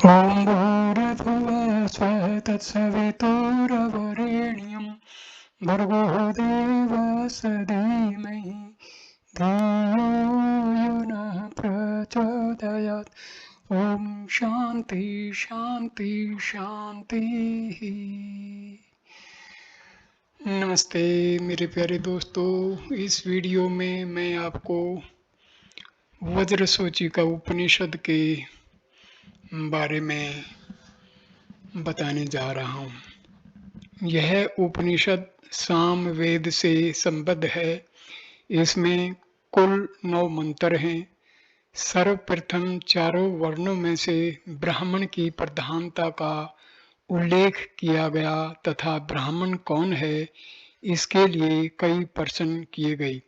ॐ भूर्भुवः स्वः तत्सवितुर्वरेण्यं भर्गो देवस्य धीमहि धियो यो नः प्रचोदयात्। ओम शांति शांति शांति। नमस्ते मेरे प्यारे दोस्तों, इस वीडियो में मैं आपको वज्र सूची का उपनिषद के बारे में बताने जा रहा हूँ। यह उपनिषद साम वेद से संबद्ध है। इसमें कुल 9 मंत्र हैं। सर्वप्रथम चारों वर्णों में से ब्राह्मण की प्रधानता का उल्लेख किया गया तथा ब्राह्मण कौन है इसके लिए कई प्रश्न किए गए।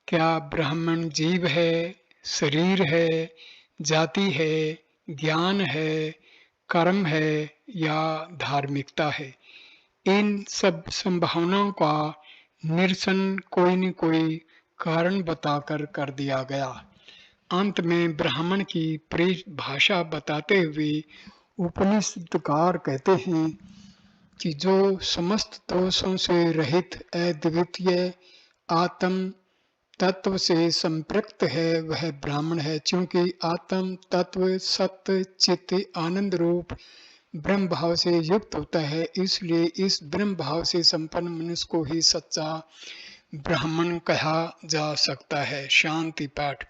क्या ब्राह्मण जीव है, शरीर है, जाति है, ज्ञान है, कर्म है या धार्मिकता है? इन सब संभावनाओं का निरसन कोई न कोई कारण बताकर कर दिया गया। अंत में ब्राह्मण की परिभाषा बताते हुए उपनिषदकार कहते हैं कि जो समस्त दोषों से रहित अद्वितीय आत्म तत्व से संपृक्त है वह ब्राह्मण है। क्योंकि आत्म तत्व सत्य चित्त आनंद रूप ब्रह्म भाव से युक्त होता है, इसलिए इस ब्रह्म भाव से संपन्न मनुष्य को ही सच्चा ब्राह्मण कहा जा सकता है। शांति पाठ।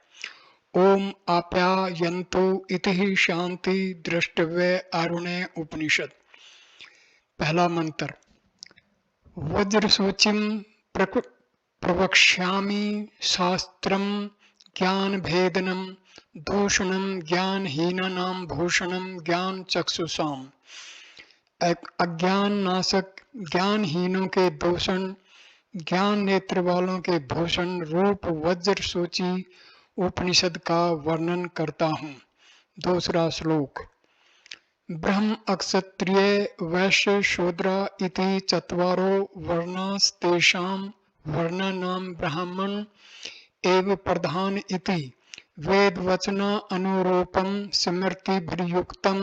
ओम आप्यायन्तु इति शांति द्रष्टव्य आरुण्य उपनिषद। पहला मंत्र। वज्रसूचिम प्रवक्ष्यामि शास्त्रम ज्ञान भेदनम दूषणम ज्ञानहीनानां भूषणम ज्ञान चक्षुषाम। अज्ञान नाशक ज्ञानहीनों के दूषण, ज्ञान नेत्र वालों के भूषण रूप वज्र सूची उपनिषद का वर्णन करता हूँ। दूसरा श्लोक। ब्रह्म अक्षत्रिय वैश्य शूद्र इति चत्वारो वर्णास्तेषां वर्णानां ब्राह्मण एव प्रधान इति वेद वचन अनुरूपम स्मृतिभिर्युक्तम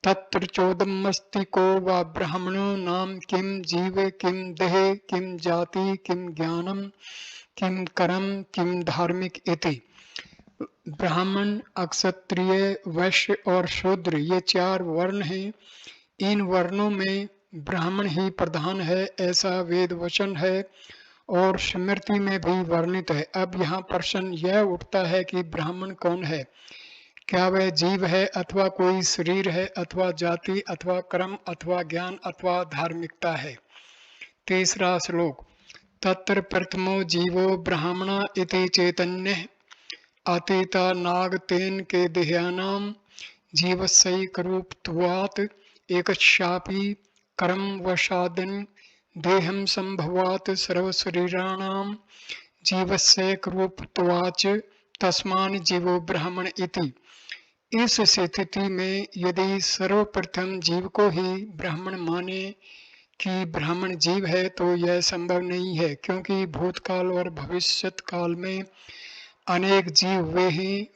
तत्र चोदमस्ति को वा ब्राह्मणो नाम किम जीव किम देह किम जाति किम ज्ञानम किम कर्म किम धार्मिक इति। ब्राह्मण, अक्षत्रिय, वैश्य और शूद्र ये 4 वर्ण हैं। इन वर्णों में ब्राह्मण ही प्रधान है ऐसा वेद वचन है और स्मृति में भी वर्णित है। अब यहाँ प्रश्न यह उठता है कि ब्राह्मण कौन है? क्या वह जीव है अथवा कोई शरीर है अथवा जाति अथवा कर्म अथवा ज्ञान अथवा धार्मिकता है? तीसरा श्लोक। तत्र प्रथमो जीवो ब्राह्मण इति चैतन्य अतीता नाग तेन के देहानाम जीवस्यैकरूपत्वात् एकस्यापि कर्म वशादन देहम संभवात् सर्वशरीराणां जीवस्यैकरूपत्वाच् तस्मान् जीवो ब्राह्मण इति। इस स्थिति में यदि सर्वप्रथम जीव को ही ब्राह्मण माने कि ब्राह्मण जीव है तो यह संभव नहीं है, क्योंकि भूतकाल और भविष्यत काल में अनेक जीव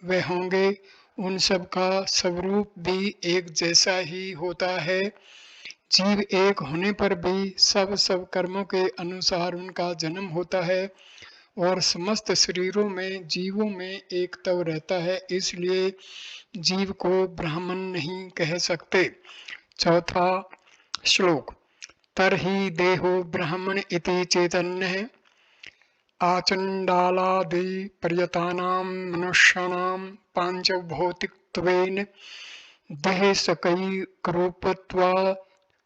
वे होंगे। उन सब का स्वरूप भी एक जैसा ही होता है। जीव एक होने पर भी सब कर्मों के अनुसार उनका जन्म होता है और समस्त शरीरों में जीवों में एक तव रहता है, इसलिए जीव को ब्राह्मण नहीं कह सकते। चौथा श्लोक। तरहि देहो ब्राह्मण इति चैतन्य आचंडालादि पर्यतानां मनुष्याणां पांचभौतिकत्वेन देहसकैकरूपत्वा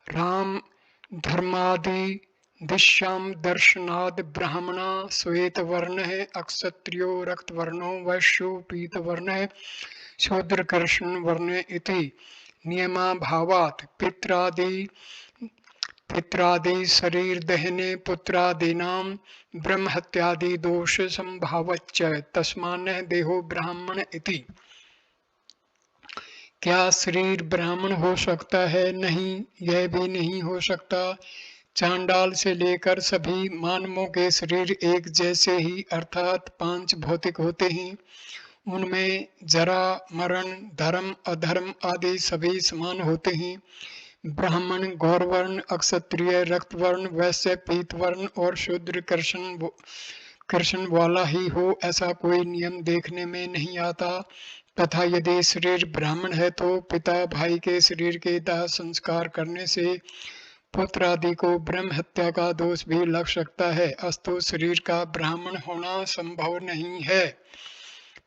राम धर्मादि दिश्यां दर्शनाद ब्राह्मणा श्वेतवर्णः अक्षत्रियो रक्तवर्णो वैश्यो पीतवर्णः शूद्र कृष्णवर्णः इति नियमाभावात् पित्रादि शरीर दहने पुत्रादीनां ब्रह्महत्यादि दोष संभावच्च तस्मान् देहो ब्राह्मण इति। क्या शरीर ब्राह्मण हो सकता है? नहीं, यह भी नहीं हो सकता। चांडाल से लेकर सभी मानवों के शरीर एक जैसे ही अर्थात 5 भौतिक होते हैं। उनमें जरा मरण धर्म अधर्म आदि सभी समान होते हैं। ब्राह्मण गौरवर्ण अक्षत्रिय रक्तवर्ण वैश्य पीतवर्ण और शूद्र कृष्ण वाला ही हो ऐसा कोई नियम देखने में नहीं आता। तथा यदि शरीर ब्राह्मण है तो पिता भाई के शरीर के दाह संस्कार करने से पुत्र आदि को ब्रह्म हत्या का दोष भी लग सकता है, अस्तु शरीर का ब्राह्मण होना संभव नहीं है।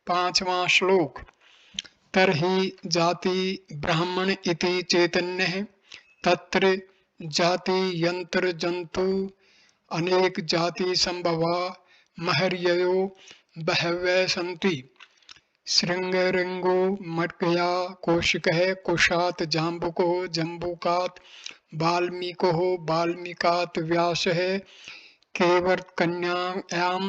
5वां श्लोक। तरहि जाति ब्राह्मण इति चैतन्यः तत्र जाति यंत्र जंतु अनेक जाति संभवा महर्ययो बहवः सन्ति। श्रृंगरंगो मटकया कौशिकः कुशात जाम्बुको जम्बुकात् वाल्मीको वाल्मीकात् व्यासः केवर्तकन्यायां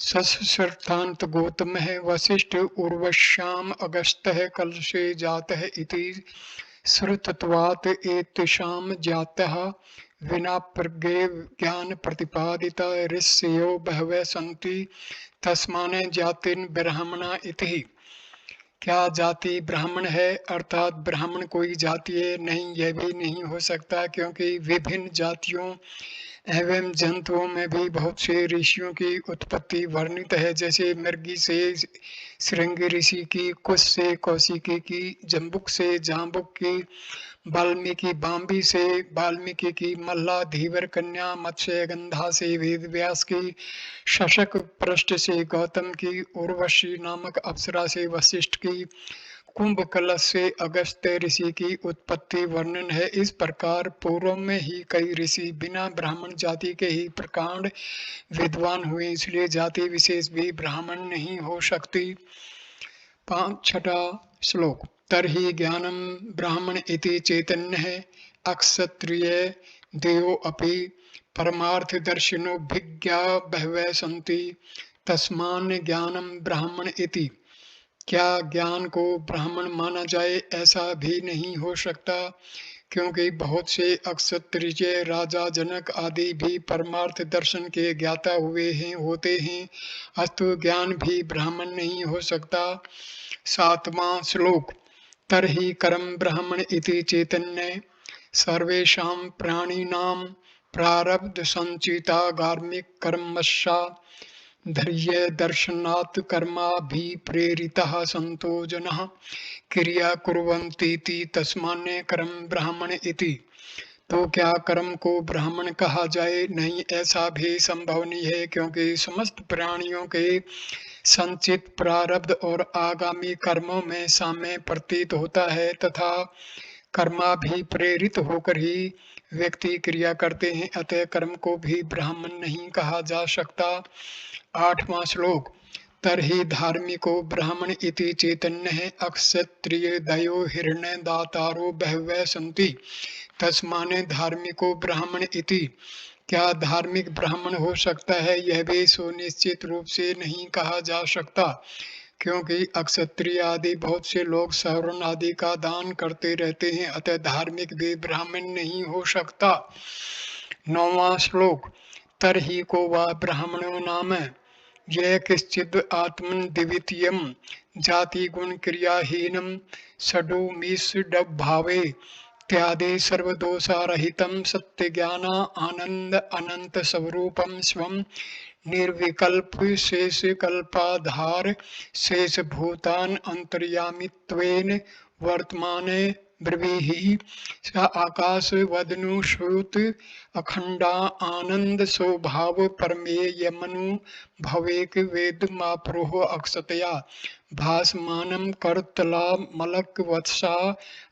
सशर्तान्त गौतमः वसिष्ठ उर्वश्याम अगस्त्यः कलशे जातः इति श्रुतत्वात् एतेषां जातः विना प्रज्ञे ज्ञान प्रतिपादिता ऋषयो बहवः सन्ति तस्मान् जातिन् ब्राह्मणा इति। क्या जाति ब्राह्मण है अर्थात ब्राह्मण कोई जाति नहीं, यह भी नहीं हो सकता क्योंकि विभिन्न जातियों एवं जंतुओं में भी बहुत से ऋषियों की उत्पत्ति वर्णित है, जैसे मृगी से श्रृंग ऋषि की, कुश से कौशिकी की, जम्बुक से जाम्बुक की, वाल्मीकि बाम्बी से वाल्मीकि की, मल्ला धीवर कन्या मत्स्य गंधा से वेदव्यास की, शशक पृष्ठ से गौतम की, उर्वशी नामक अप्सरा से वशिष्ठ की, कुंभ कलश से अगस्त्य ऋषि की उत्पत्ति वर्णन है। इस प्रकार पूर्व में ही कई ऋषि बिना ब्राह्मण जाति के ही प्रकांड विद्वान हुए, इसलिए जाति विशेष भी ब्राह्मण नहीं हो सकती। 6वां श्लोक। तरहि ज्ञानम ब्राह्मण इति चैतन्यः अक्षत्रिय देयो अपि परमार्थदर्शिनो भिज्ञा बहवः सन्ति तस्मान् ज्ञानम ब्राह्मण इति। क्या ज्ञान को ब्राह्मण माना जाए ऐसा भी नहीं हो सकता क्योंकि बहुत से अक्षत्रिय राजा जनक आदि भी परमार्थ दर्शन के ज्ञाता होते हैं, अस्तु ज्ञान भी ब्राह्मण नहीं हो सकता। 7वां श्लोक। तरहि कर्म ब्राह्मण इति चैतन्य सर्वेषां प्राणिनां प्रारब्ध संचिता गार्मिक कर्मशा धैर्य दर्शनात् कर्माभिप्रेरितः संतो जनः क्रिया कुर्वन्तीति तस्मान्ने कर्म ब्राह्मण इति। तो क्या कर्म को ब्राह्मण कहा जाए? नहीं, ऐसा भी संभव नहीं है क्योंकि समस्त प्राणियों के संचित प्रारब्ध और आगामी कर्मों में साम्य प्रतीत होता है तथा कर्माभिप्रेरित होकर ही व्यक्ति क्रिया करते हैं, अतः कर्म को भी ब्राह्मण नहीं कहा जा सकता। 8वां श्लोक। तरहि धार्मिको ब्राह्मण इति चैतन्यः अक्षत्रिय दयो हिरण्य दातारो बहवः सन्ति तस्मान् धार्मिको ब्राह्मण इति। क्या धार्मिक ब्राह्मण हो सकता है? यह भी सुनिश्चित रूप से नहीं कहा जा सकता क्योंकि अक्षत्रिय आदि बहुत से लोग सवर्ण आदि का दान करते रहते हैं, अतः धार्मिक भी ब्राह्मण नहीं हो सकता। 9वां श्लोक। तरहि को वा ब्राह्मणो नाम ये किश्चिद आत्मन दिवितीयम जाति गुण क्रियाहीनम षडुमीषडभावे त्यादि सर्वदोषारहितम सत्य ज्ञान आनंद अनंत स्वरूपम स्वम निर्विकल्प शेष कल्पाधार शेष भूतान अंतर्यामित्वेन वर्तमाने ब्रवीहि स आकाश वदनु श्रुत अखंडा आनंद स्वभाव परमेयमनु भवेक वेद माप्रोह अक्षतया भासमानम करतला मलक वत्सा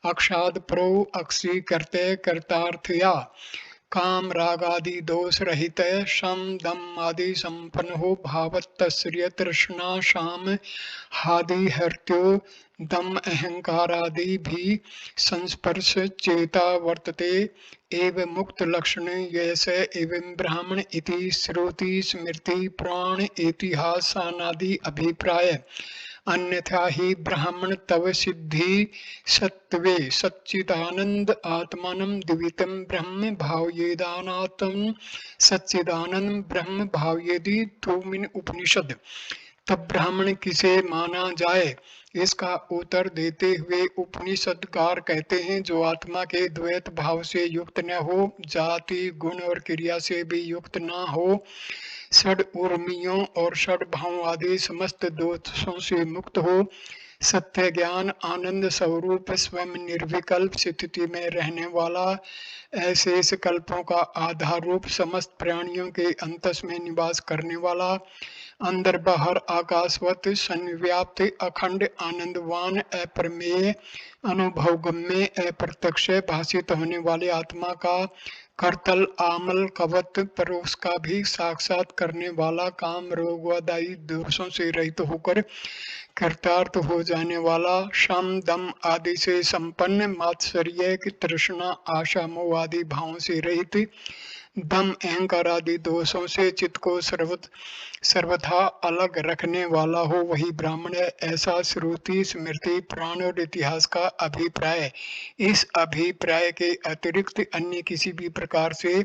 अक्षाद प्रो अक्षी करते कर्तार्थया काम रागादि दोष रहित शम दम आदि संपन्न हो भावतश्रिय तृष्णा शाम हादि हर्त्यो दम अहंकार आदि भी संस्पर्श चेता वर्तते एव मुक्त लक्षण यश एवं ब्राह्मण इति श्रुति स्मृति पुराण इतिहासानादि अभिप्राय अन्यथा ही ब्राह्मण तव सिद्धि सत्वे सच्चिदानंद आत्मानं द्वितीयं ब्रह्म भावयेदानात्म सच्चिदानंद ब्रह्म भावयेदि तोमिन उपनिषद। तब ब्राह्मण किसे माना जाए? इसका उत्तर देते हुए उपनिषदकार कहते हैं, जो आत्मा के द्वैत भाव से युक्त न हो, जाति गुण और क्रिया से भी युक्त न हो, षड उर्मियों और षड भाव आदि समस्त दोषों से मुक्त हो, सत्य ज्ञान आनंद स्वरूप स्वयं निर्विकल्प स्थिति में रहने वाला, अशेष कल्पों का आधार रूप समस्त प्राणियों के अंतस में निवास करने वाला, अंदर बाहर आकाशवत संव्याप्त अखंड आनंदवान अप्रमेय अनुभवगम्य अप्रत्यक्ष भाषित होने वाले आत्मा का करतल आमल कवत परोस का भी साक्षात करने वाला, काम रोगवादायी दोषों से रहित होकर कृतार्थ हो जाने वाला, शम दम आदि से संपन्न, मात्सर्य की तृष्णा आशा मोह आदि भावों से रहित, दम अहंकार आदि दोषों से चित्त को सर्वथा अलग रखने वाला हो, वही ब्राह्मण है। ऐसा श्रुति स्मृति पुराण और इतिहास का अभिप्राय है। इस अभिप्राय के अतिरिक्त अन्य किसी भी प्रकार से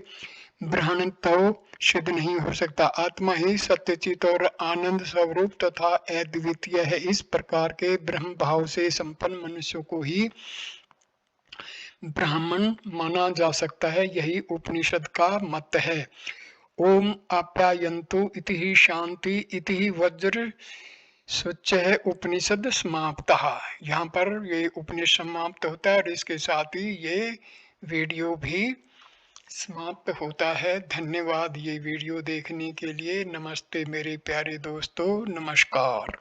ब्रह्मत्व सिद्ध नहीं हो सकता। आत्मा ही सत्यचित और आनंद स्वरूप तथा अद्वितीय है। इस प्रकार के ब्रह्म भाव से संपन्न मनुष्यों को ही ब्राह्मण माना जा सकता है। यही उपनिषद का मत है। ओम आप्यायन्तु इति ही शांति इति ही वज्र स्वच्छ है उपनिषद समाप्त। यहाँ पर ये उपनिषद समाप्त होता है और इसके साथ ही ये वीडियो भी समाप्त होता है। धन्यवाद ये वीडियो देखने के लिए। नमस्ते मेरे प्यारे दोस्तों, नमस्कार।